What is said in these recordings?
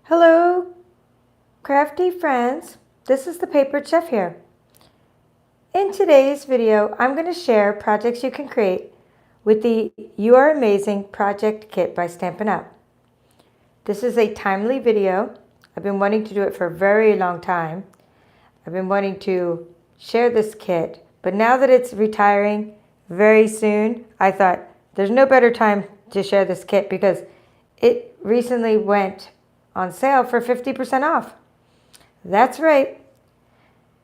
Hello, crafty friends. This is the Paper Chef here. In today's video, I'm going to share projects you can create with the You Are Amazing Project Kit by Stampin'. This is a timely video. I've been wanting to do it for a very long time. I've been wanting to share this kit, but now that it's retiring very soon, I thought there's no better time to share this kit because it recently went on sale for 50% off. That's right.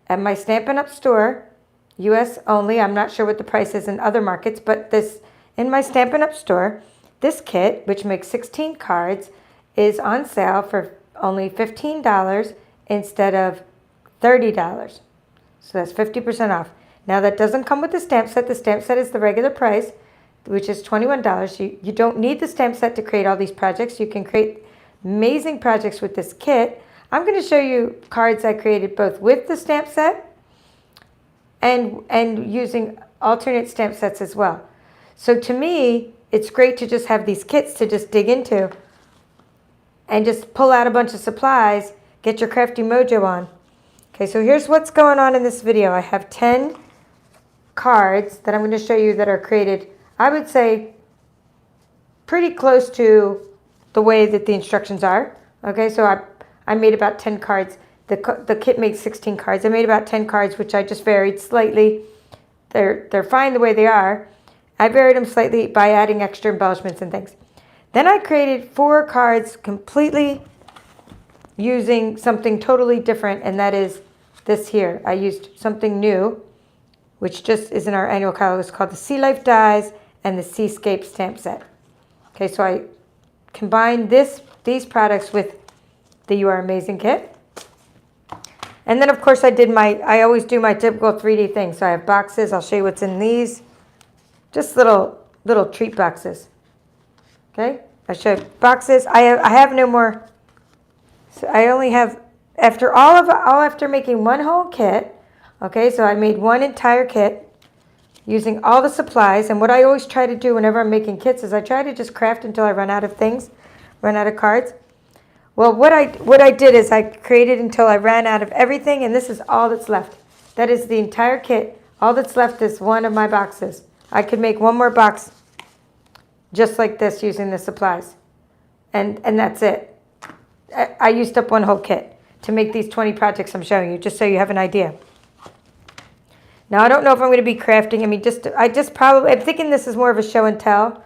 At my Stampin' Up! Store, US only, I'm not sure what the price is in other markets, but in my Stampin' Up! Store, this kit, which makes 16 cards, is on sale for only $15 instead of $30. So that's 50% off. Now that doesn't come with the stamp set. The stamp set is the regular price, which is $21. You don't need the stamp set to create all these projects. You can create amazing projects with this kit. I'm going to show you cards I created both with the stamp set and using alternate stamp sets as well. So to me, it's great to just have these kits to just dig into and just pull out a bunch of supplies, get your crafty mojo on. Okay, so here's what's going on in this video. I have 10 cards that I'm going to show you that are created, I would say, pretty close to the way that the instructions are. Okay, so I made about 10 cards. The kit makes 16 cards. I made about 10 cards, which I just varied slightly. They're fine the way they are. I varied them slightly by adding extra embellishments and things. Then I created 4 cards completely using something totally different, and that is this here. I used something new, which just is in our annual catalog. It's called the Sea Life Dies and the Seascape Stamp Set. Okay, so I combine these products with the You Are Amazing kit. And then of course I always do my typical 3D thing. So I have boxes. I'll show you what's in these. Just little treat boxes. Okay, I showed boxes. I have no more. So I only have, after making one whole kit. Okay, so I made one entire kit using all the supplies. And what I always try to do whenever I'm making kits is I try to just craft until I run out of things, run out of cards. Well, what I did is I created until I ran out of everything, and this is all that's left. That is the entire kit. All that's left is one of my boxes. I could make one more box just like this using the supplies. And that's it. I used up one whole kit to make these 20 projects I'm showing you, just so you have an idea. Now, I don't know if I'm going to be crafting. I mean, I'm thinking this is more of a show and tell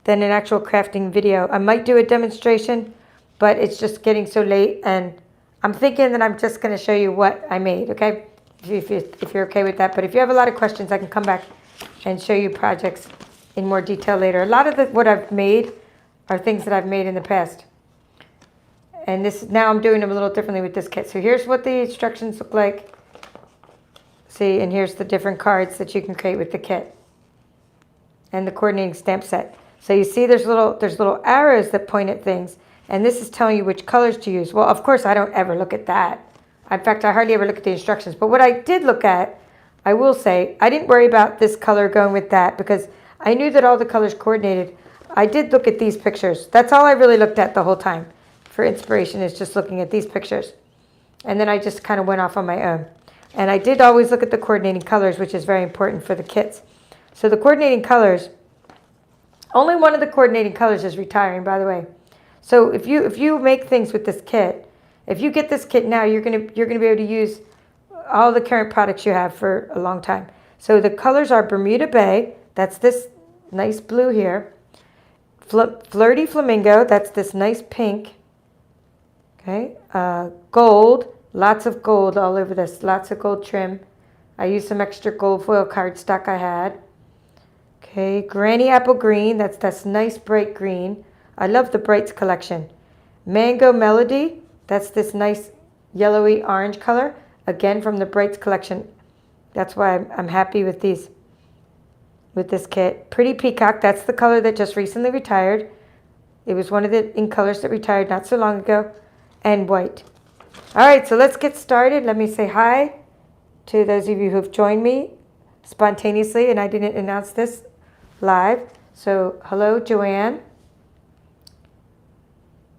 than an actual crafting video. I might do a demonstration, but it's just getting so late, and I'm thinking that I'm just going to show you what I made, okay? If you're okay with that. But if you have a lot of questions, I can come back and show you projects in more detail later. A lot of what I've made are things that I've made in the past. And now I'm doing them a little differently with this kit. So here's what the instructions look like. See, and here's the different cards that you can create with the kit and the coordinating stamp set. So you see there's little arrows that point at things, and this is telling you which colors to use. Well, of course, I don't ever look at that. In fact, I hardly ever look at the instructions. But what I did look at, I will say, I didn't worry about this color going with that because I knew that all the colors coordinated. I did look at these pictures. That's all I really looked at the whole time for inspiration, is just looking at these pictures. And then I just kind of went off on my own. And I did always look at the coordinating colors, which is very important for the kits. So the coordinating colors, only one of the coordinating colors is retiring, by the way. So if you make things with this kit, if you get this kit now, you're gonna be able to use all the current products you have for a long time. So the colors are Bermuda Bay, that's this nice blue here. Flirty Flamingo, that's this nice pink. Okay, gold. Lots of gold all over this. Lots of gold trim. I used some extra gold foil cardstock I had. Okay, Granny Apple Green. That's this nice bright green. I love the Brights collection. Mango Melody. That's this nice yellowy orange color. Again, from the Brights collection. That's why I'm happy with these. With this kit. Pretty Peacock. That's the color that just recently retired. It was one of the in colors that retired not so long ago. And white. All right, so let's get started. Let me say hi to those of you who've joined me spontaneously, and I didn't announce this live. So hello, Joanne.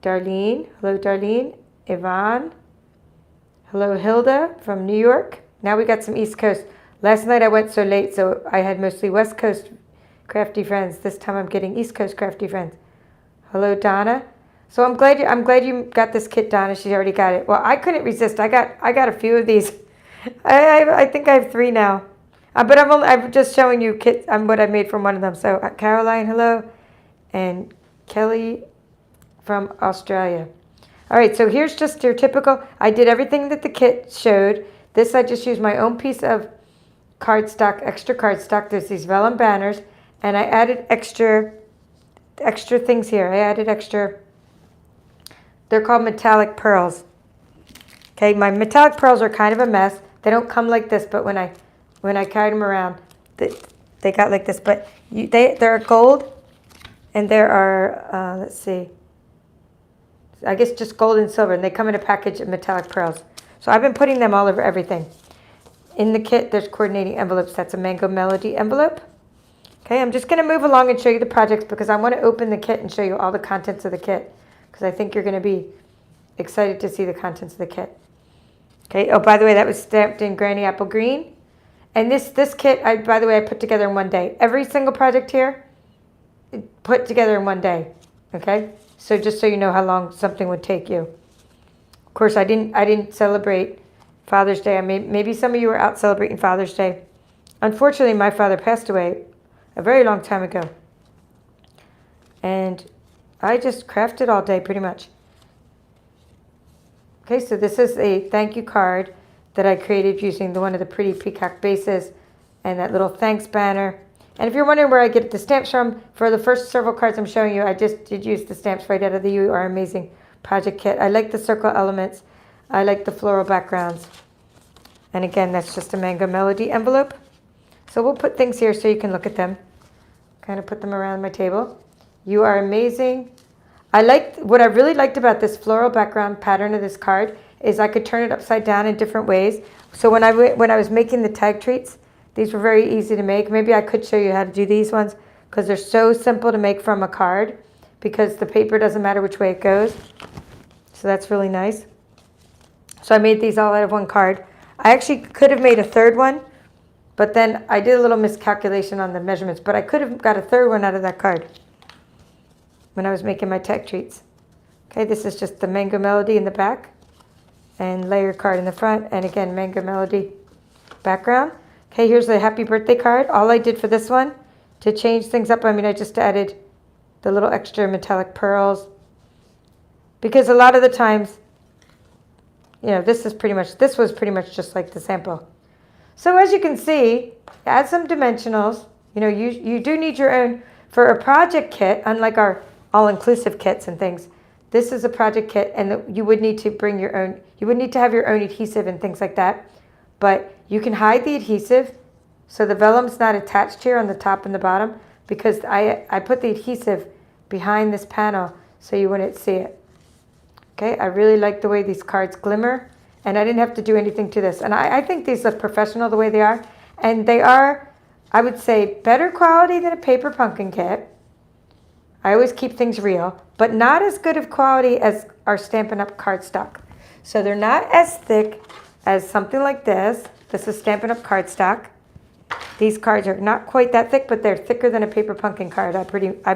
Darlene. Hello, Darlene. Yvonne. Hello, Hilda from New York. Now we got some East Coast. Last night I went so late, so I had mostly West Coast crafty friends. This time I'm getting East Coast crafty friends. Hello, Donna. So I'm glad you got this kit, Donna. She already got it. Well, I couldn't resist. I got a few of these. I think I have 3 now. But I'm just showing you kits. What I made from one of them. So Caroline, hello, and Kelly from Australia. All right, so here's just your typical. I did everything that the kit showed. This I just used my own piece of cardstock, extra cardstock. There's these vellum banners, and I added extra things here. I added extra. They're called metallic pearls. Okay, my metallic pearls are kind of a mess. They don't come like this, but when I carried them around, they got like this. But they're gold, and there are let's see, I guess just gold and silver, and they come in a package of metallic pearls. So I've been putting them all over everything. In the kit, there's coordinating envelopes. That's a Mango Melody envelope. Okay, I'm just going to move along and show you the projects because I want to open the kit and show you all the contents of the kit because I think you're going to be excited to see the contents of the kit. Okay, oh, by the way, that was stamped in Granny Apple Green. And this kit, by the way, I put together in one day. Every single project here, put together in one day. Okay, so just so you know how long something would take you. Of course, I didn't celebrate Father's Day. Maybe some of you were out celebrating Father's Day. Unfortunately, my father passed away a very long time ago. And I just crafted all day pretty much. Okay, so this is a thank you card that I created using one of the pretty peacock bases and that little thanks banner. And if you're wondering where I get the stamps from, for the first several cards I'm showing you, I just did use the stamps right out of the You Are Amazing project kit. I like the circle elements. I like the floral backgrounds. And again, that's just a Mango Melody envelope. So we'll put things here so you can look at them. Kind of put them around my table. You Are Amazing. What I really liked about this floral background pattern of this card is I could turn it upside down in different ways. So when I was making the tag treats, these were very easy to make. Maybe I could show you how to do these ones because they're so simple to make from a card because the paper doesn't matter which way it goes. So that's really nice. So I made these all out of one card. I actually could have made a third one, but then I did a little miscalculation on the measurements, but I could have got a third one out of that card when I was making my tech treats. Okay, this is just the Mango Melody in the back and layer card in the front, and again, Mango Melody background. Okay, here's the happy birthday card. All I did for this one to change things up, I just added the little extra metallic pearls because a lot of the times, this was pretty much just like the sample. So as you can see, add some dimensionals. You do need your own, for a project kit, unlike our all-inclusive kits and things, this is a project kit and you would need to bring your own, you would need to have your own adhesive and things like that. But you can hide the adhesive so the vellum's not attached here on the top and the bottom because I put the adhesive behind this panel so you wouldn't see it. Okay, I really like the way these cards glimmer and I didn't have to do anything to this. And I think these look professional the way they are. And they are, I would say, better quality than a paper pumpkin kit. I always keep things real, but not as good of quality as our Stampin' Up! Cardstock. So they're not as thick as something like this. This is Stampin' Up! Cardstock. These cards are not quite that thick, but they're thicker than a paper pumpkin card. I'm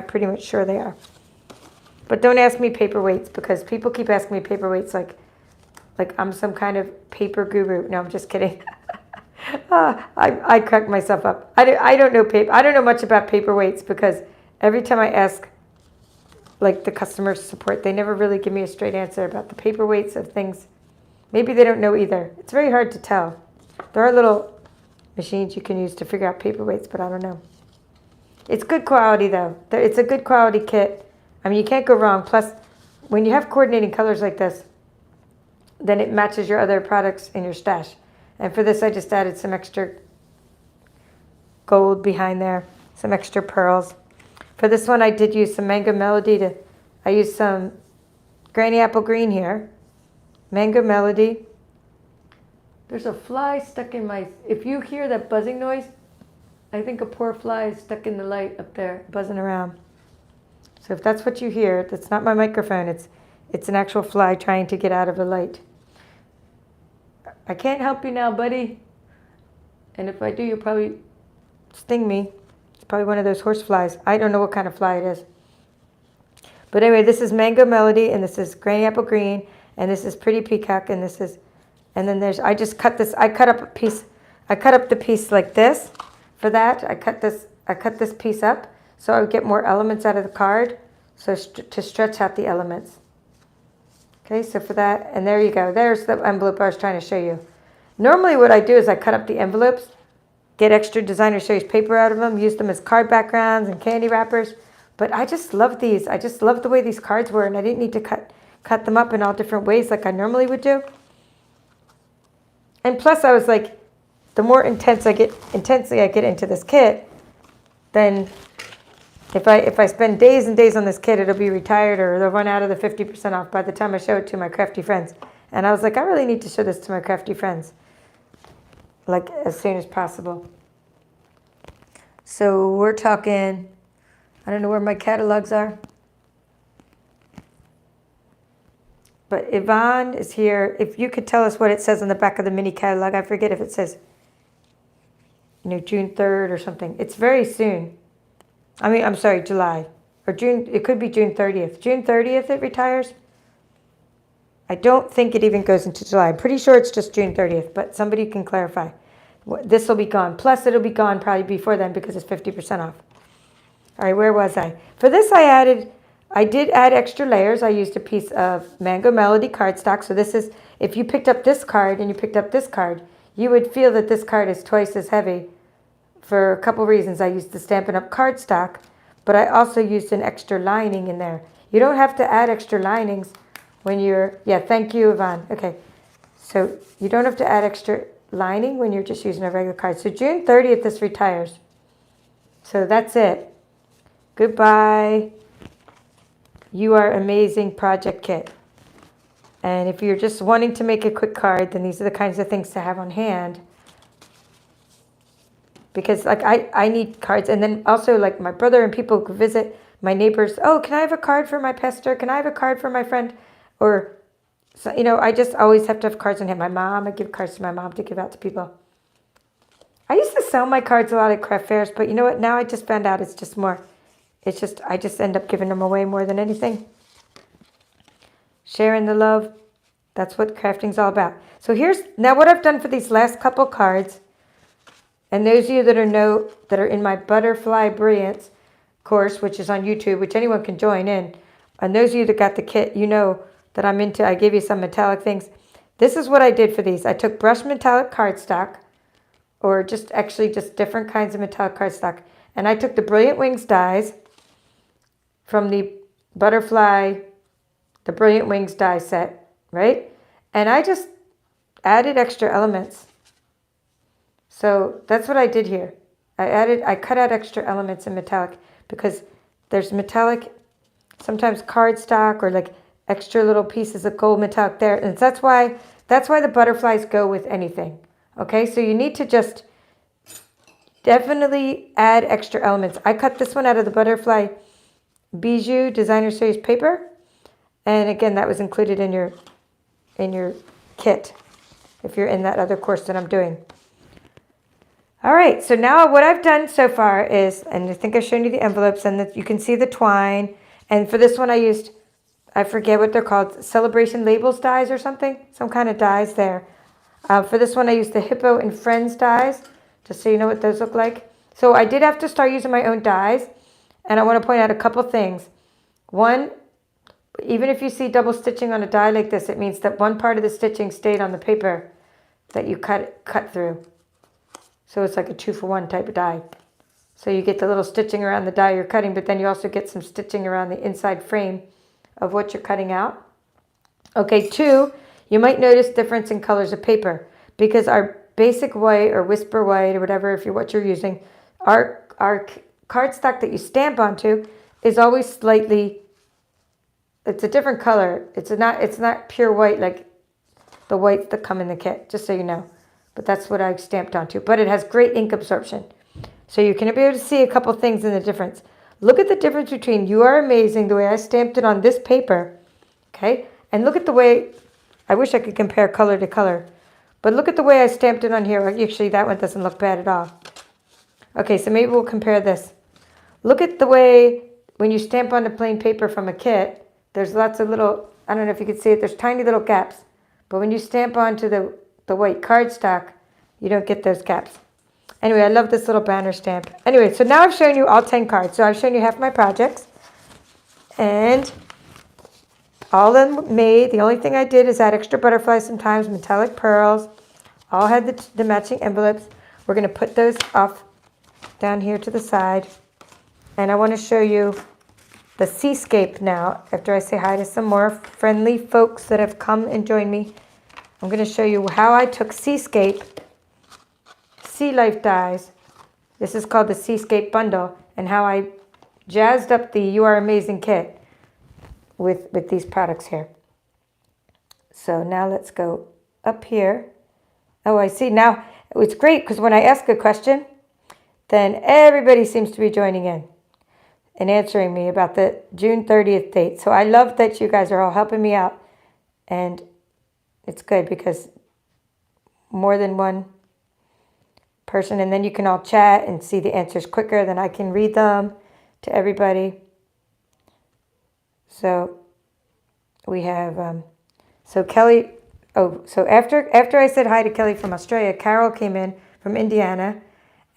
pretty much sure they are. But don't ask me paperweights because people keep asking me paperweights like I'm some kind of paper guru. No, I'm just kidding. I crack myself up. I don't know much about paperweights because every time I ask the customer support, they never really give me a straight answer about the paperweights of things. Maybe they don't know either. It's very hard to tell. There are little machines you can use to figure out paperweights, but I don't know. It's good quality though. It's a good quality kit. You can't go wrong. Plus, when you have coordinating colors like this, then it matches your other products in your stash. And for this, I just added some extra gold behind there, some extra pearls. For this one, I did use some Mango Melody I used some Granny Apple Green here. Mango Melody. There's a fly stuck in if you hear that buzzing noise, I think a poor fly is stuck in the light up there, buzzing around. So if that's what you hear, that's not my microphone. It's an actual fly trying to get out of a light. I can't help you now, buddy. And if I do, you'll probably sting me. It's probably one of those horse flies. I don't know what kind of fly it is. But anyway, this is Mango Melody, and this is Granny Apple Green, and this is Pretty Peacock, and this is, and then there's, I just cut this, I cut up a piece, I cut up the piece like this. For that, I cut this piece up so I would get more elements out of the card, so to stretch out the elements. Okay, so for that, and there you go. There's the envelope I was trying to show you. Normally what I do is I cut up the envelopes, get extra designer series paper out of them, use them as card backgrounds and candy wrappers. But I just love these. I just love the way these cards were, and I didn't need to cut them up in all different ways like I normally would do. And plus I was like, the more intensely I get into this kit, then if I spend days and days on this kit, it'll be retired or they'll run out of the 50% off by the time I show it to my crafty friends. And I was like, I really need to show this to my crafty friends, like as soon as possible. So we're talking, I don't know where my catalogs are. But Yvonne is here. If you could tell us what it says on the back of the mini catalog. I forget if it says, June 3rd or something. It's very soon. I mean, I'm sorry, July. Or June, it could be June 30th. June 30th it retires. I don't think it even goes into July. I'm pretty sure it's just June 30th, but somebody can clarify. This will be gone. Plus, it'll be gone probably before then because it's 50% off. All right, where was I? For this, I did add extra layers. I used a piece of Mango Melody cardstock. So this is, if you picked up this card and you picked up this card, you would feel that this card is twice as heavy for a couple reasons. I used the Stampin' Up! Cardstock, but I also used an extra lining in there. You don't have to add extra linings when you're, yeah, thank you, Yvonne. Okay, so you don't have to add extra lining when you're just using a regular card. So June 30th, this retires. So that's it. Goodbye. You Are Amazing project kit. And if you're just wanting to make a quick card, then these are the kinds of things to have on hand. Because like I need cards, and then also like my brother and people who visit, my neighbors, oh, can I have a card for my pester? Can I have a card for my friend? Or, so, I just always have to have cards on hand. My mom, I give cards to my mom to give out to people. I used to sell my cards a lot at craft fairs, but you know what? Now I just found out it's just more. It's just, I just end up giving them away more than anything. Sharing the love. That's what crafting's all about. So here's, now what I've done for these last couple cards. And those of you that are in my Butterfly Brilliance course, which is on YouTube, which anyone can join in. And those of you that got the kit, you know that I'm into, I gave you some metallic things. This is what I did for these. I took brushed metallic cardstock, or just different kinds of metallic cardstock. And I took the Brilliant Wings dies from the Brilliant Wings die set, right? And I just added extra elements. So that's what I did here. I cut out extra elements in metallic because there's metallic, sometimes cardstock or like extra little pieces of gold metallic there. And that's why the butterflies go with anything. Okay, so you need to just definitely add extra elements. I cut this one out of the Butterfly Bijou Designer Series paper. And again, that was included in your kit if you're in that other course that I'm doing. All right, so now what I've done so far is, and I think I've shown you the envelopes, and you can see the twine. And for this one I used, I forget what they're called, Celebration Labels dies or something, some kind of dies there. For this one I used the Hippo and Friends dies, just so you know what those look like. So I did have to start using my own dies, and I want to point out a couple things. One, even if you see double stitching on a die like this, it means that one part of the stitching stayed on the paper that you cut through. So it's like a 2-for-1 type of die. So you get the little stitching around the die you're cutting, but then you also get some stitching around the inside frame of what you're cutting out. Okay, 2, you might notice difference in colors of paper because our basic white or whisper white or whatever, what you're using, our cardstock that you stamp onto is always slightly, it's a different color. It's not pure white like the whites that come in the kit, just so you know. But that's what I stamped onto. But it has great ink absorption. So you can be able to see a couple things in the difference. Look at the difference between You Are Amazing, the way I stamped it on this paper, Okay, and look at the way, I wish I could compare color to color, but look at the way I stamped it on here. Actually, that one doesn't look bad at all. Okay, so maybe we'll compare this. Look at the way, when you stamp on the plain paper from a kit, there's lots of little, I don't know if you can see it, there's tiny little gaps. But when you stamp onto the white cardstock, you don't get those gaps. Anyway, I love this little banner stamp. Anyway, so now I've shown you all 10 cards. So I've shown you half my projects. And all of them made. The only thing I did is add extra butterflies sometimes, metallic pearls. All had the matching envelopes. We're going to put those off down here to the side. And I want to show you the seascape now. After I say hi to some more friendly folks that have come and joined me, I'm going to show you how I took seascape, sea life dies. This is called the Seascape Bundle, and how I jazzed up the You Are Amazing kit with these products here. So now let's go up here. Oh, I see. Now it's great because when I ask a question, then everybody seems to be joining in and answering me about the June 30th date. So I love that you guys are all helping me out. And it's good because more than one person, and then you can all chat and see the answers quicker than I can read them to everybody. So we have, so Kelly, so after I said hi to Kelly from Australia, Carol came in from Indiana.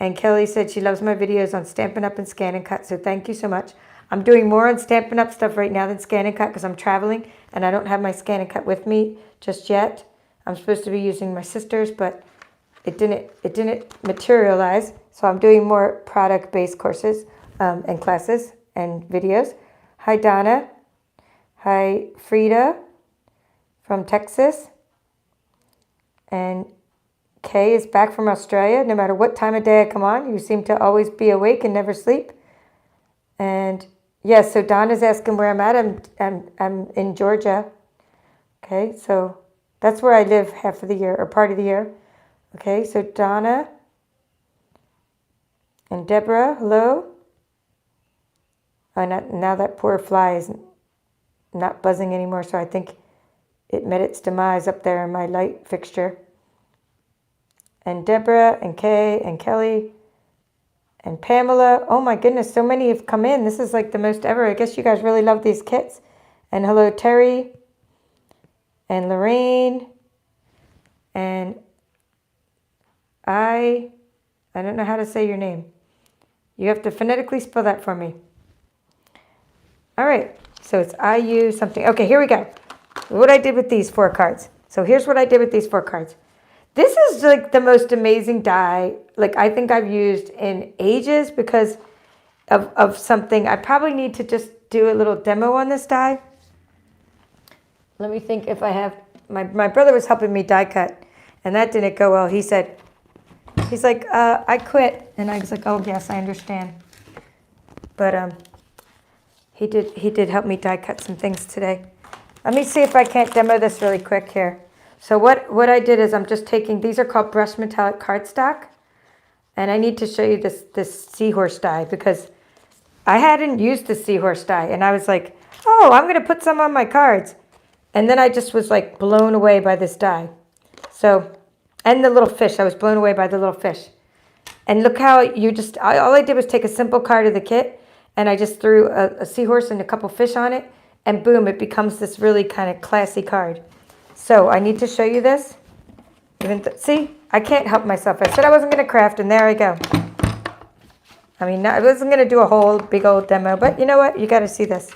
And Kelly said she loves my videos on Stampin' Up! And Scan and Cut, so thank you so much. I'm doing more on Stampin' Up! Stuff right now than Scan and Cut because I'm traveling and I don't have my Scan and Cut with me just yet. I'm supposed to be using my sister's, but it didn't materialize. So I'm doing more product-based courses and classes and videos. Hi, Donna. Hi, Frida from Texas. And Kay is back from Australia. No matter what time of day I come on, you seem to always be awake and never sleep. And yes, so Donna's asking where I'm at. I'm in Georgia. Okay, so that's where I live half of the year or part of the year. Okay, so Donna and Deborah, hello. Oh, now that poor fly is not buzzing anymore, so I think it met its demise up there in my light fixture. And Deborah, and Kay, and Kelly, and Pamela. Oh my goodness, so many have come in. This is like the most ever. I guess you guys really love these kits. And hello, Terry, and Lorraine, and I don't know how to say your name. You have to phonetically spell that for me. All right, so it's IU something. Okay, here we go. What I did with these 4 cards. So here's what I did with these 4 cards. This is like the most amazing die, like I think I've used in ages because of something. I probably need to just do a little demo on this die. Let me think if I have, my brother was helping me die cut and that didn't go well. He's like, I quit. And I was like, oh yes, I understand. But he did help me die cut some things today. Let me see if I can't demo this really quick here. So what I did is I'm just taking, these are called brushed metallic cardstock. And I need to show you this seahorse die because I hadn't used the seahorse die. And I was like, oh, I'm going to put some on my cards. And then I just was like blown away by this die. So, and the little fish, I was blown away by the little fish. And look how all I did was take a simple card of the kit and I just threw a seahorse and a couple fish on it. And boom, it becomes this really kind of classy card. So I need to show you this. See, I can't help myself. I said I wasn't going to craft, and there I go. I mean, I wasn't going to do a whole big old demo, but you know what? You got to see this.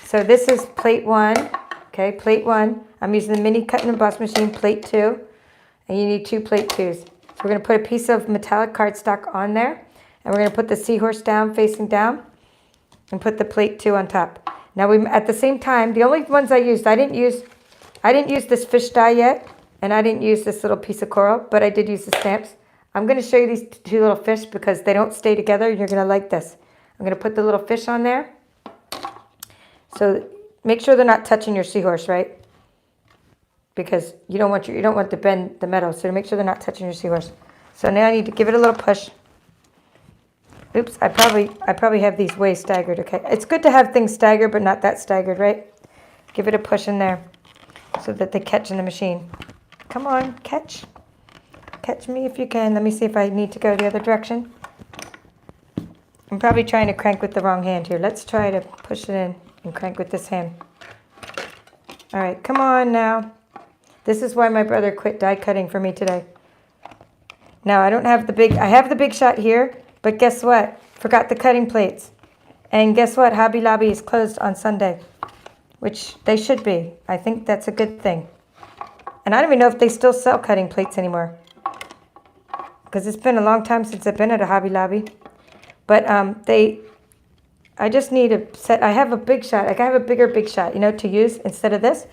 So this is plate 1. Okay, plate 1. I'm using the mini cut and emboss machine, plate 2. And you need 2 plate 2s. So we're going to put a piece of metallic cardstock on there. And we're going to put the seahorse down, facing down. And put the plate 2 on top. Now, at the same time, the only ones I used, I didn't use this fish die yet, and I didn't use this little piece of coral, but I did use the stamps. I'm going to show you these 2 little fish because they don't stay together, and you're going to like this. I'm going to put the little fish on there. So make sure they're not touching your seahorse, right? Because you don't want to bend the metal, so make sure they're not touching your seahorse. So now I need to give it a little push. Oops, I probably have these way staggered, okay? It's good to have things staggered, but not that staggered, right? Give it a push in there so that they catch in the machine. Come on, catch. Catch me if you can. Let me see if I need to go the other direction. I'm probably trying to crank with the wrong hand here. Let's try to push it in and crank with this hand. All right, come on now. This is why my brother quit die cutting for me today. Now, I don't have the big, I have the big shot here, but guess what? Forgot the cutting plates. And guess what? Hobby Lobby is closed on Sunday, which they should be. I think that's a good thing. And I don't even know if they still sell cutting plates anymore, because it's been a long time since I've been at a Hobby Lobby. But I just need a set. I have a big shot. Like I have a bigger big shot, you know, to use instead of this,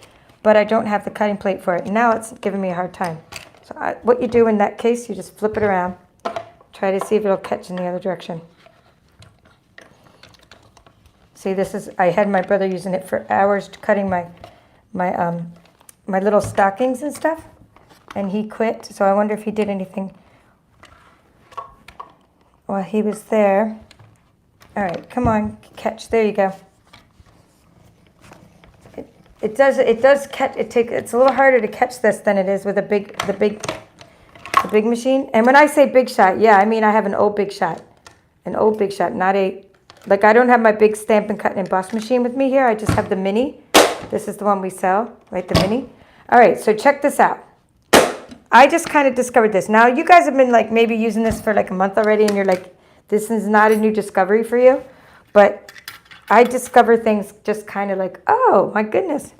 but I don't have the cutting plate for it. Now it's giving me a hard time. So what you do in that case, you just flip it around, try to see if it'll catch in the other direction. See, this is, I had my brother using it for hours cutting my little stockings and stuff, and he quit. So I wonder if he did anything while he was there. All right, come on, catch. There you go. It does catch. It's a little harder to catch this than it is with the big machine. And when I say big shot, yeah, I mean I have an old big shot, not a, like I don't have my big Stampin' Cut and Emboss machine with me here. I just have the mini. This is the one we sell, right? The mini. All right, so check this out. I just kind of discovered this. Now you guys have been like maybe using this for like a month already, and you're like, this is not a new discovery for you, but I discover things just kind of like, oh my goodness.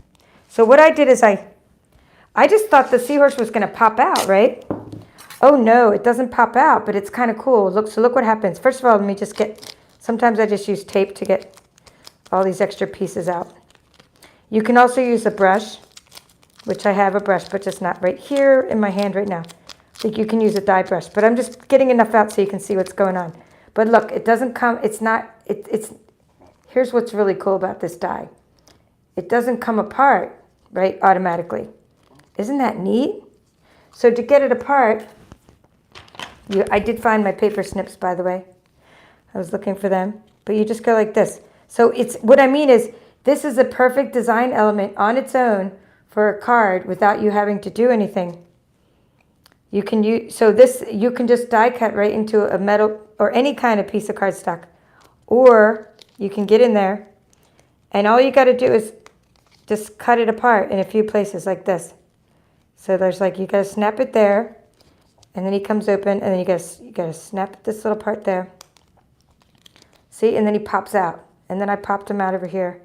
So what I did is I just thought the seahorse was going to pop out, right? Oh no, it doesn't pop out, but it's kind of cool. Look what happens. First of all, let me just get, sometimes I just use tape to get all these extra pieces out. You can also use a brush, which I have a brush, but just not right here in my hand right now. I think you can use a die brush, but I'm just getting enough out so you can see what's going on. But look, it doesn't come, here's what's really cool about this die. It doesn't come apart, right, automatically. Isn't that neat? So to get it apart, I did find my paper snips, by the way. I was looking for them, but you just go like this. So what I mean is, this is a perfect design element on its own for a card without you having to do anything. You can you can just die cut right into a metal or any kind of piece of cardstock, or you can get in there, and all you got to do is just cut it apart in a few places like this. So there's like, you got to snap it there, and then he comes open, and then you got to snap this little part there. See, and then he pops out, and then I popped him out over here.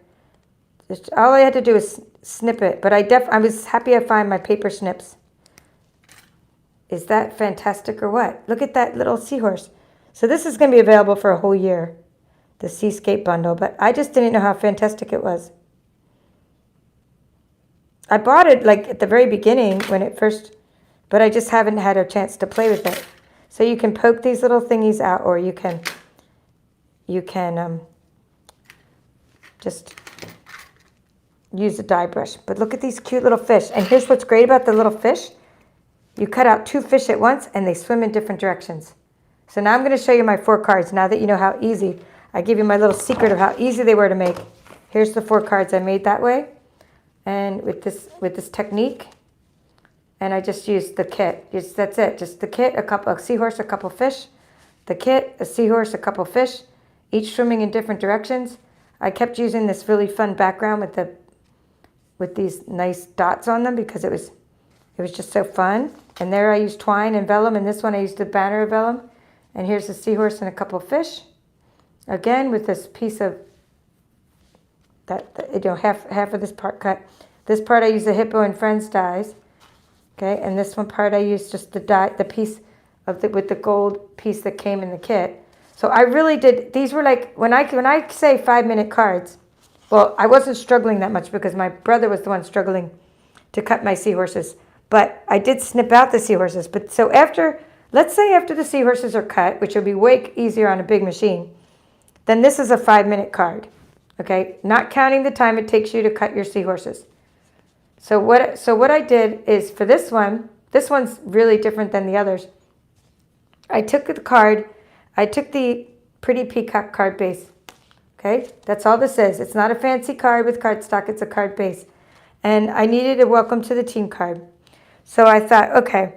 Just, all I had to do is snip it, but I was happy I found my paper snips. Is that fantastic or what? Look at that little seahorse. So this is going to be available for a whole year, the Seascape bundle, but I just didn't know how fantastic it was. I bought it like at the very beginning when it first, but I just haven't had a chance to play with it. So you can poke these little thingies out, or you can just use a die brush. But look at these cute little fish. And here's what's great about the little fish. You cut out 2 fish at once, and they swim in different directions. So now I'm going to show you my 4 cards. Now that you know how easy, I give you my little secret of how easy they were to make. Here's the 4 cards I made that way, and with this technique. And I just used the kit. That's it. Just the kit, a seahorse, a couple fish. The kit, a seahorse, a couple fish, each swimming in different directions. I kept using this really fun background with these nice dots on them because it was just so fun. And there I used twine and vellum, and this one I used a banner of vellum. And here's a seahorse and a couple fish. Again, with this piece of half of this part cut. This part I used the Hippo and Friends dies. Okay, and this one part I used just the piece with the gold piece that came in the kit. So I really did, these were like, when I say 5-minute cards, well, I wasn't struggling that much because my brother was the one struggling to cut my seahorses. But I did snip out the seahorses. But so let's say after the seahorses are cut, which will be way easier on a big machine, then this is a 5-minute card. Okay, not counting the time it takes you to cut your seahorses. So what I did is for this one's really different than the others. I took the Pretty Peacock card base. Okay, that's all this is. It's not a fancy card with cardstock, it's a card base. And I needed a welcome to the team card. So I thought, okay.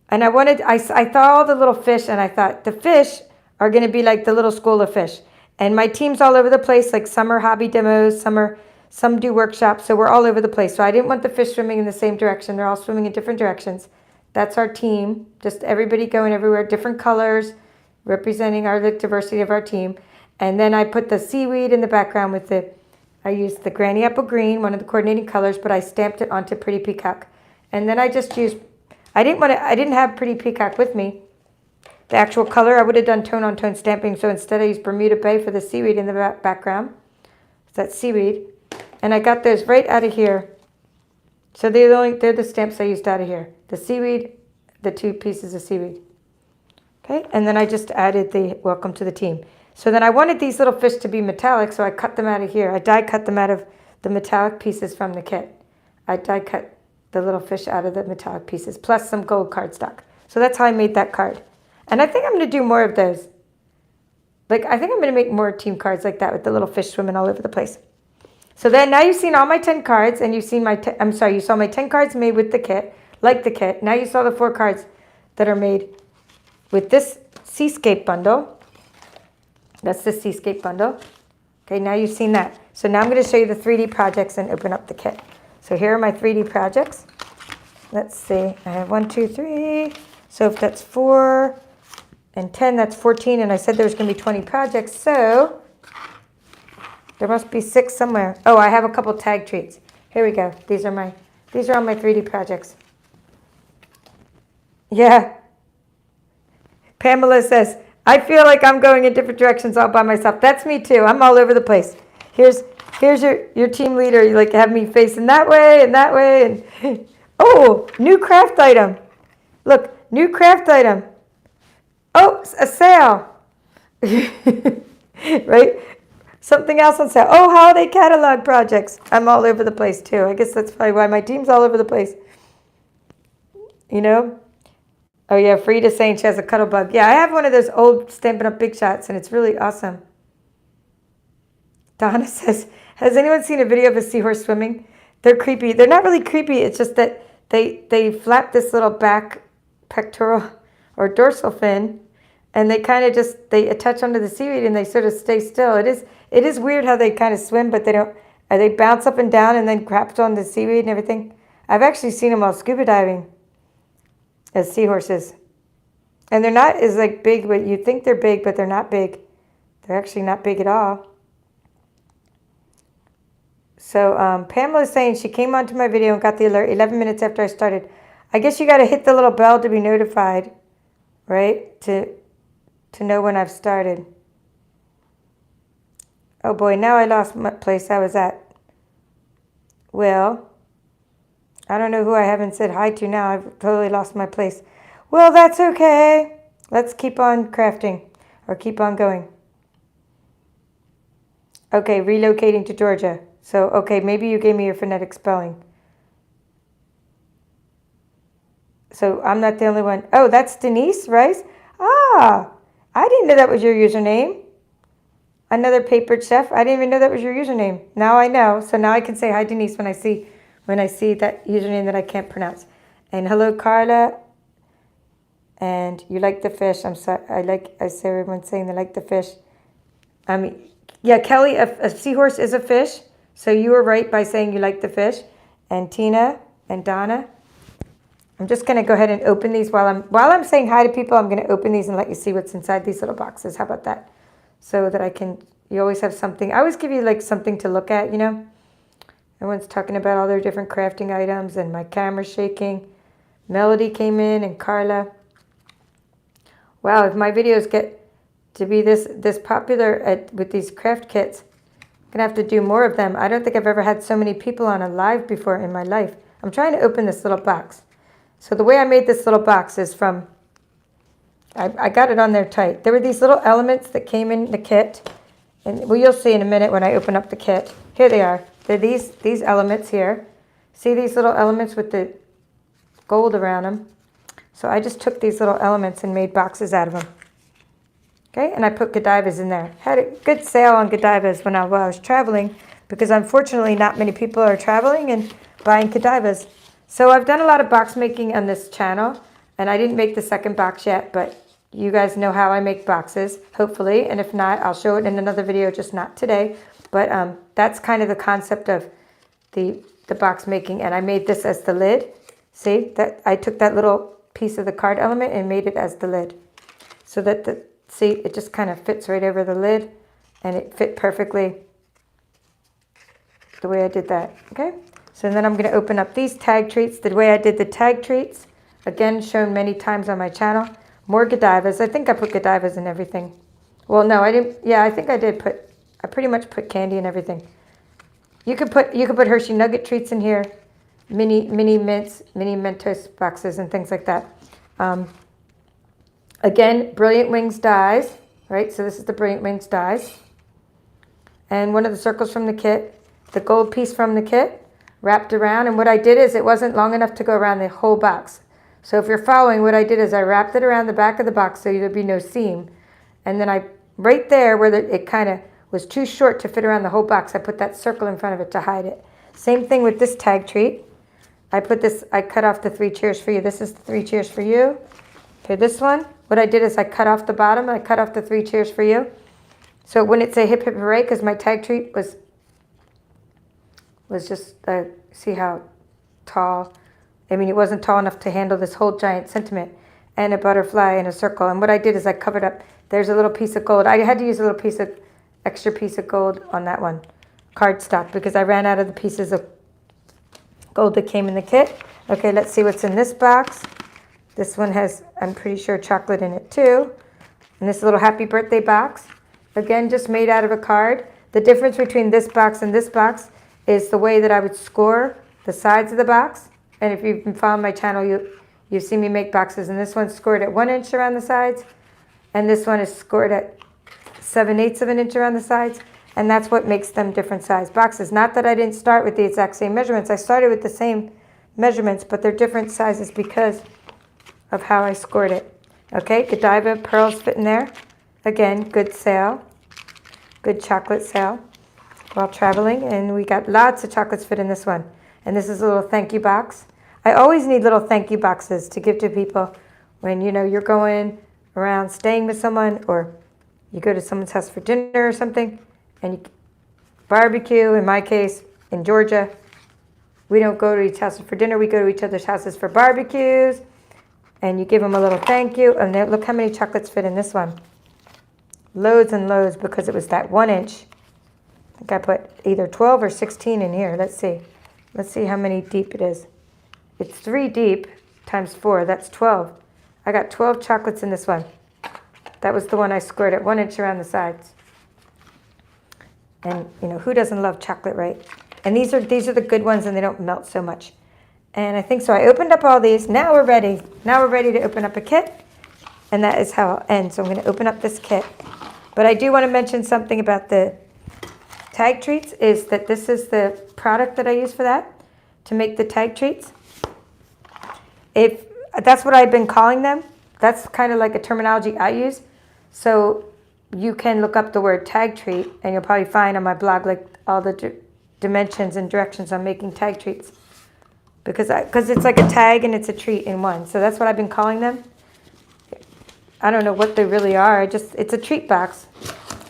And I thought all the little fish, and I thought the fish are going to be like the little school of fish. And my team's all over the place, like some are hobby demos, some do workshops, so we're all over the place. So I didn't want the fish swimming in the same direction. They're all swimming in different directions. That's our team, just everybody going everywhere, different colors, representing the diversity of our team. And then I put the seaweed in the background with I used the Granny Apple Green, one of the coordinating colors, but I stamped it onto Pretty Peacock. And then I just used, I didn't have Pretty Peacock with me. The actual color, I would have done tone-on-tone stamping, so instead I used Bermuda Bay for the seaweed in the background. That's seaweed. And I got those right out of here. So they're the stamps I used out of here. The seaweed, the 2 pieces of seaweed. Okay, and then I just added the welcome to the team. So then I wanted these little fish to be metallic, so I cut them out of here. I die cut them out of the metallic pieces from the kit. I die cut the little fish out of the metallic pieces, plus some gold cardstock. So that's how I made that card. And I think I'm going to do more of those. I think I'm going to make more team cards like that with the little fish swimming all over the place. So then now you've seen all my 10 cards, and you've seen you saw my 10 cards made with the kit, like the kit. Now you saw the 4 cards that are made with this Seascape bundle. That's the Seascape bundle. Okay, now you've seen that. So now I'm going to show you the 3D projects and open up the kit. So here are my 3D projects. Let's see. I have 1, 2, 3. So if that's 4 and 10, that's 14. And I said there was going to be 20 projects. So there must be 6 somewhere. Oh, I have a couple tag treats. Here we go. These are all my 3D projects. Yeah. Pamela says, I feel like I'm going in different directions all by myself. That's me too. I'm all over the place. Here's your team leader. You have me facing that way and that way. And oh, new craft item. Look, new craft item. Oh, a sale. Right? Something else on sale. Oh, holiday catalog projects. I'm all over the place too. I guess that's probably why my team's all over the place. You know? Oh yeah, Frida's saying she has a cuddle bug. Yeah, I have one of those old Stampin' Up! Big Shots, and it's really awesome. Donna says, has anyone seen a video of a seahorse swimming? They're creepy. They're not really creepy. It's just that they flap this little back pectoral or dorsal fin, and they kind of they attach onto the seaweed and they sort of stay still. It is weird how they kind of swim, but they bounce up and down and then grab on the seaweed and everything. I've actually seen them while scuba diving as seahorses. And they're not as big, but you think they're big, but they're not big. They're actually not big at all. So Pamela's saying she came onto my video and got the alert 11 minutes after I started. I guess you got to hit the little bell to be notified, right? To know when I've started. Oh boy, now I lost my place I was at. Well, I don't know who I haven't said hi to now. I've totally lost my place. Well, that's okay. Let's keep on crafting or keep on going. Okay, relocating to Georgia. So, okay, maybe you gave me your phonetic spelling. So I'm not the only one. Oh, that's Denise Rice? Ah, I didn't know that was your username. Another papered chef. I didn't even know that was your username. Now I know. So now I can say hi, Denise, when I see that username that I can't pronounce. And hello, Carla. And you like the fish. I'm sorry. I see everyone saying they like the fish. Yeah, Kelly, a seahorse is a fish. So you were right by saying you like the fish. And Tina and Donna. I'm just going to go ahead and open these while I'm saying hi to people. I'm going to open these and let you see what's inside these little boxes. How about that? So that you always have something. I always give you something to look at, you know. Everyone's talking about all their different crafting items, and my camera's shaking. Melody came in, and Carla. Wow, if my videos get to be this popular with these craft kits, I'm going to have to do more of them. I don't think I've ever had so many people on a live before in my life. I'm trying to open this little box. So the way I made this little box is from, I got it on there tight. There were these little elements that came in the kit. And well, you'll see in a minute when I open up the kit. Here they are. They're these elements here. See these little elements with the gold around them? So I just took these little elements and made boxes out of them. Okay, and I put Godivas in there. Had a good sale on Godivas when I was traveling, because unfortunately not many people are traveling and buying Godivas. So I've done a lot of box making on this channel, and I didn't make the second box yet, but you guys know how I make boxes, hopefully, and if not, I'll show it in another video, just not today. But that's kind of the concept of the box making, and I made this as the lid. See, that I took that little piece of the card element and made it as the lid, so that see, it just kind of fits right over the lid, and it fit perfectly the way I did that. Okay, so then I'm going to open up these tag treats the way I did the tag treats, again shown many times on my channel. More Godivas. I think I put Godivas in everything. Well, no, I didn't. Yeah, I think I did put. I pretty much put candy in everything. You could put Hershey Nugget treats in here, mini mints, mini Mentos boxes, and things like that. Again, Brilliant Wings dies, right? So this is the Brilliant Wings dies, and one of the circles from the kit, the gold piece from the kit, wrapped around. And what I did is it wasn't long enough to go around the whole box. So if you're following, what I did is I wrapped it around the back of the box so there'd be no seam. And then right there where it kind of was too short to fit around the whole box, I put that circle in front of it to hide it. Same thing with this tag treat. I cut off the 3 cheers for you. This is the 3 cheers for you. Okay, this one, what I did is I cut off the bottom, I cut off the 3 cheers for you. So when it say hip hip hooray, because my tag treat was just, see how tall, I mean, it wasn't tall enough to handle this whole giant sentiment, and a butterfly in a circle. And what I did is I covered up, there's a little piece of gold. I had to use a little extra piece of gold on that one, cardstock, because I ran out of the pieces of gold that came in the kit. Okay, let's see what's in this box. This one has, I'm pretty sure, chocolate in it too. And this little happy birthday box, again, just made out of a card. The difference between this box and this box is the way that I would score the sides of the box. And if you've been following my channel, you've seen me make boxes. And this one's scored at 1 inch around the sides. And this one is scored at 7/8 of an inch around the sides. And that's what makes them different size boxes. Not that I didn't start with the exact same measurements. I started with the same measurements, but they're different sizes because of how I scored it. Okay, Godiva pearls fit in there. Again, good sale. Good chocolate sale while traveling. And we got lots of chocolates fit in this one. And this is a little thank you box. I always need little thank you boxes to give to people when, you know, you're going around staying with someone, or you go to someone's house for dinner or something, and you barbecue. In my case, in Georgia, we don't go to each house for dinner. We go to each other's houses for barbecues, and you give them a little thank you. And look how many chocolates fit in this one. Loads and loads, because it was that 1 inch. I think I put either 12 or 16 in here. Let's see. Let's see how many deep it is. It's 3 deep times 4. That's 12. I got 12 chocolates in this one. That was the one I scored at 1 inch around the sides. And, you know, who doesn't love chocolate, right? And these are the good ones, and they don't melt so much. And I think so. I opened up all these. Now we're ready. Now we're ready to open up a kit. And that is how I'll end. So I'm going to open up this kit. But I do want to mention something about the tag treats, is that this is the product that I use for that, to make the tag treats. If that's what I've been calling them, that's kind of like a terminology I use. So you can look up the word tag treat, and you'll probably find on my blog like all the dimensions and directions on making tag treats, because it's like a tag and it's a treat in one. So that's what I've been calling them. I don't know what they really are. It's a treat box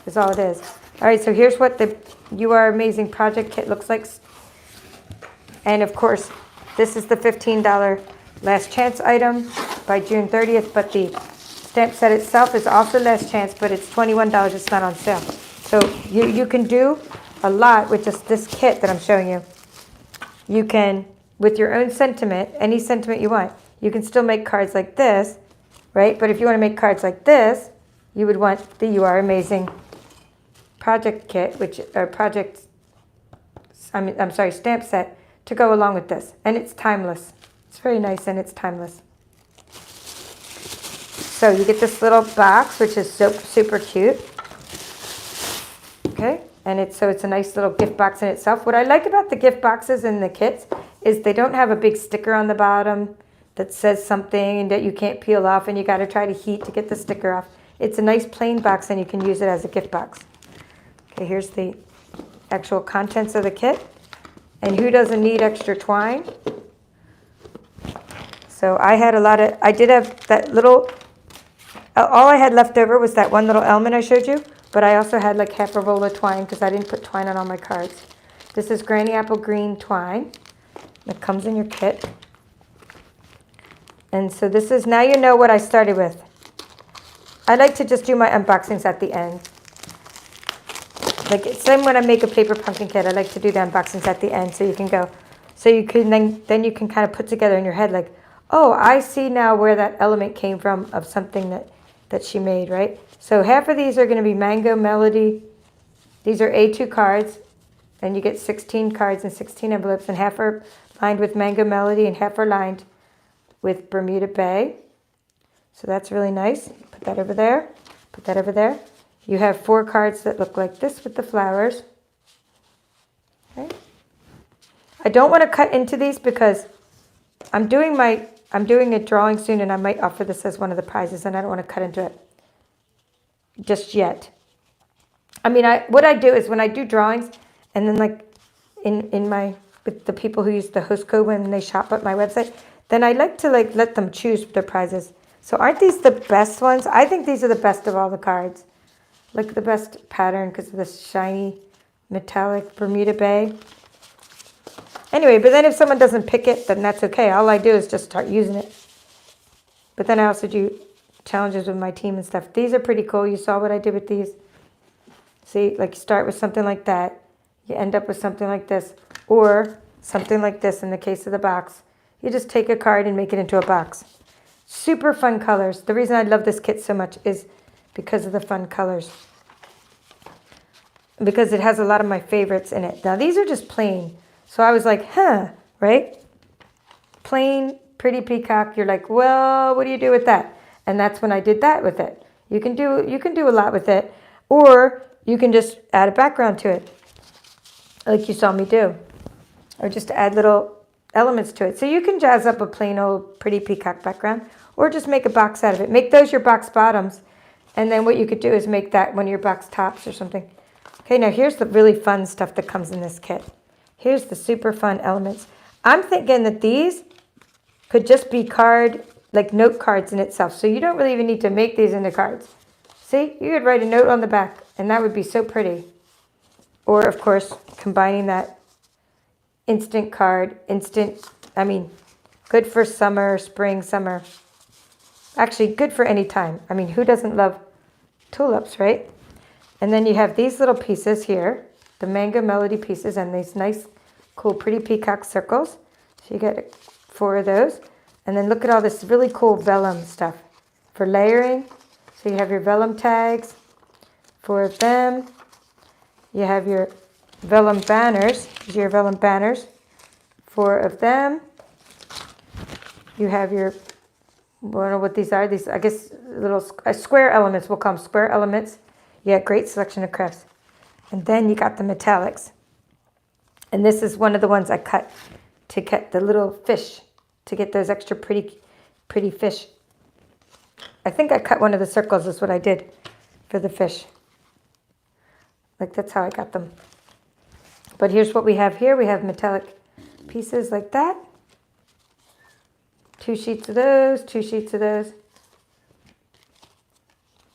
is all it is. All right, so here's what the You Are Amazing project kit looks like. And of course, this is the $15 last chance item by June 30th, but the stamp set itself is also last chance, but it's $21. It's not on sale. So you can do a lot with just this kit that I'm showing you. You can, with your own sentiment, any sentiment you want, you can still make cards like this, right? But if you want to make cards like this, you would want the You Are Amazing project kit, stamp set to go along with this. And it's timeless. It's very nice, and it's timeless. So you get this little box, which is super cute. Okay, and it's a nice little gift box in itself. What I like about the gift boxes and the kits is they don't have a big sticker on the bottom that says something that you can't peel off, and you got to try to heat to get the sticker off. It's a nice plain box and you can use it as a gift box. Okay, here's the actual contents of the kit. And who doesn't need extra twine? So I had I did have that little, all I had left over was that one little element I showed you, but I also had like half a roll of twine because I didn't put twine on all my cards. This is Granny Apple Green twine that comes in your kit. And so this is, now you know what I started with. I like to just do my unboxings at the end. Like same when I make a paper pumpkin kit, I like to do the unboxings at the end so you can go, so you can then you can kind of put together in your head like, oh, I see now where that element came from of something that she made, right? So half of these are going to be Mango Melody. These are A2 cards, and you get 16 cards and 16 envelopes, and half are lined with Mango Melody and half are lined with Bermuda Bay. So that's really nice. Put that over there. Put that over there. You have 4 cards that look like this with the flowers. Okay. I don't want to cut into these because I'm doing a drawing soon, and I might offer this as one of the prizes, and I don't want to cut into it just yet. I mean, what I do is when I do drawings, and then like with the people who use the host code when they shop at my website, then I like to like let them choose their prizes. So aren't these the best ones? I think these are the best of all the cards. Like the best pattern because of this shiny metallic Bermuda Bay. Anyway, but then if someone doesn't pick it, then that's okay. All I do is just start using it. But then I also do challenges with my team and stuff. These are pretty cool. You saw what I did with these. See, like you start with something like that. You end up with something like this. Or something like this in the case of the box. You just take a card and make it into a box. Super fun colors. The reason I love this kit so much is because of the fun colors. Because it has a lot of my favorites in it. Now these are just plain. So I was like, huh, right? Plain, pretty peacock. You're like, well, what do you do with that? And that's when I did that with it. You can do a lot with it. Or you can just add a background to it. Like you saw me do. Or just add little elements to it. So you can jazz up a plain old pretty peacock background. Or just make a box out of it. Make those your box bottoms. And then what you could do is make that one of your box tops or something. Okay, now here's the really fun stuff that comes in this kit. Here's the super fun elements. I'm thinking that these could just be like note cards in itself. So you don't really even need to make these into cards. See, you could write a note on the back and that would be so pretty. Or of course, combining that instant card, good for summer, spring, summer. Actually, good for any time. I mean, who doesn't love tulips, right? And then you have these little pieces here, the Mango Melody pieces, and these nice, cool, pretty peacock circles. So you get 4 of those. And then look at all this really cool vellum stuff for layering. So you have your vellum tags, 4 of them. You have your vellum banners. These are your vellum banners, 4 of them. You have your, I don't know what these are. These, I guess, little square elements. We'll call them square elements. Yeah, great selection of crafts. And then you got the metallics. And this is one of the ones I cut to get the little fish, to get those extra pretty fish. I think I cut one of the circles is what I did for the fish. Like that's how I got them. But here's what we have here. We have metallic pieces like that. 2 sheets of those, 2 sheets of those.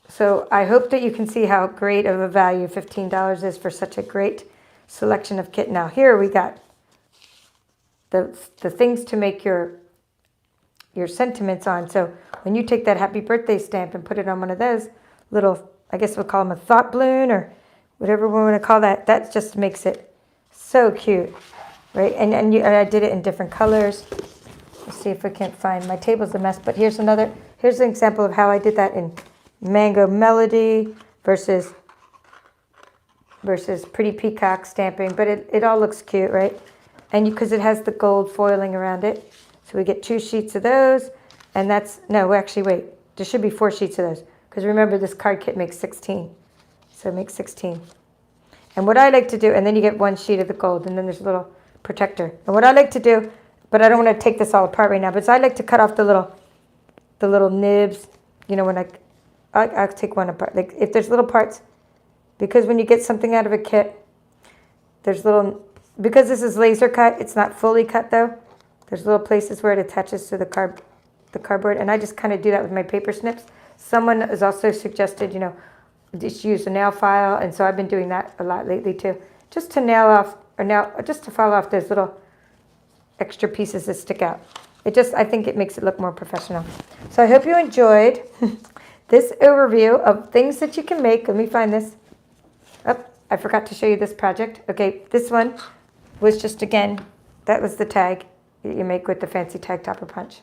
So I hope that you can see how great of a value $15 is for such a great selection of kit. Now here we got the things to make your sentiments on. So when you take that happy birthday stamp and put it on one of those little, I guess we'll call them a thought balloon or whatever we want to call that, that just makes it so cute, right? And I did it in different colors. Let's see if we can't find, my table's a mess, but here's an example of how I did that in Mango Melody versus Pretty Peacock stamping, but it all looks cute, right? And because it has the gold foiling around it. So we get 2 sheets of those, and wait, there should be 4 sheets of those, because remember this card kit makes 16. So it makes 16. And what I like to do, and then you get 1 sheet of the gold, and then there's a little protector. And what I like to do, but I don't want to take this all apart right now, but I like to cut off the little nibs, you know, when I'll take one apart. Like if there's little parts, because when you get something out of a kit, there's little, because this is laser cut, it's not fully cut though. There's little places where it attaches to the cardboard, and I just kind of do that with my paper snips. Someone has also suggested, just use a nail file, and so I've been doing that a lot lately too, just to nail off, just to file off those little extra pieces that stick out. I think it makes it look more professional. So I hope you enjoyed this overview of things that you can make. Let me find this. Oh, I forgot to show you this project. Okay, this one was just, again, that was the tag that you make with the fancy tag topper punch.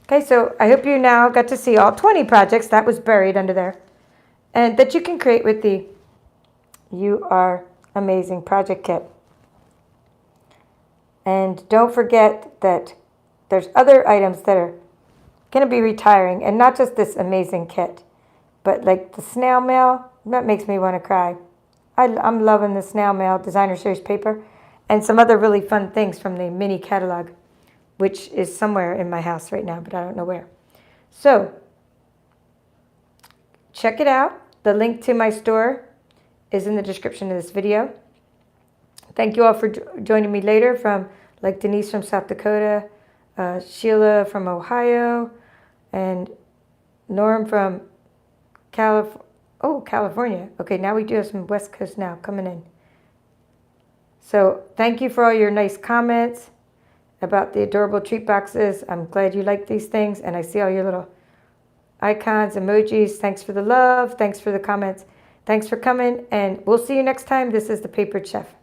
Okay, so I hope you now got to see all 20 projects that was buried under there, and that you can create with the You Are Amazing project kit. And don't forget that there's other items that are going to be retiring, and not just this amazing kit, but like the snail mail. That makes me want to cry. I'm loving the snail mail designer series paper, and some other really fun things from the mini catalog, which is somewhere in my house right now, but I don't know where. So check it out. The link to my store is in the description of this video. Thank you all for joining me later, from like Denise from South Dakota, Sheila from Ohio, and Norm from California. Okay, now we do have some West Coast now coming in. So thank you for all your nice comments about the adorable treat boxes. I'm glad you like these things, and I see all your little icons, emojis. Thanks for the love. Thanks for the comments. Thanks for coming, and we'll see you next time. This is the Papered Chef.